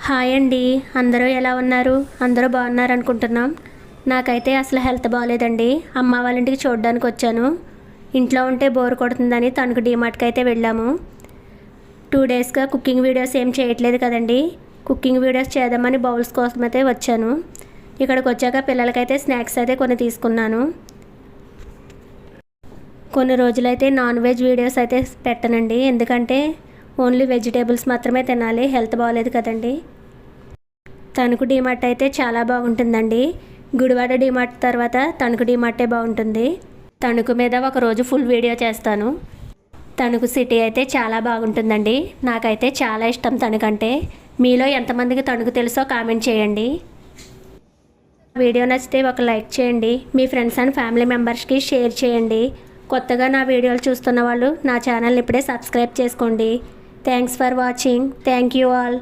Hi అండి. అందరూ ఎలా ఉన్నారు? అందరూ బాగున్నారు అనుకుంటున్నాం. నాకైతే అసలు హెల్త్ బాగాలేదండి. అమ్మ వాళ్ళ ఇంటికి చూడడానికి వచ్చాను. ఇంట్లో ఉంటే బోర్ కొడుతుందని తణుకు డీమార్ట్కి అయితే వెళ్ళాము. 2 డేస్గా కుకింగ్ వీడియోస్ ఏం చేయట్లేదు కదండి. కుకింగ్ వీడియోస్ చేద్దామని బౌల్స్ కోసం అయితే వచ్చాను. ఇక్కడికి వచ్చాక పిల్లలకైతే స్నాక్స్ అయితే కొన్ని తీసుకున్నాను. కొన్ని రోజులైతే నాన్ వెజ్ వీడియోస్ అయితే పెట్టనండి, ఎందుకంటే ఓన్లీ వెజిటేబుల్స్ మాత్రమే తినాలి. హెల్త్ బాగాలేదు కదండి. తణుకు డీమార్ట్ అయితే చాలా బాగుంటుందండి. గుడివాడ డీమార్ట్ తర్వాత తణుకు డీమార్టే బాగుంటుంది. తణుకు మీద ఒకరోజు ఫుల్ వీడియో చేస్తాను. తణుకు సిటీ అయితే చాలా బాగుంటుందండి. నాకైతే చాలా ఇష్టం తణుకు అంటే. మీలో ఎంతమందికి తణుకు తెలుసో కామెంట్ చేయండి. వీడియో నచ్చితే ఒక లైక్ చేయండి. మీ ఫ్రెండ్స్ అండ్ ఫ్యామిలీ మెంబర్స్కి షేర్ చేయండి. కొత్తగా నా వీడియోలు చూస్తున్న వాళ్ళు నా ఛానల్ని ఇప్పుడే సబ్స్క్రైబ్ చేసుకోండి. Thanks for watching. Thank you all.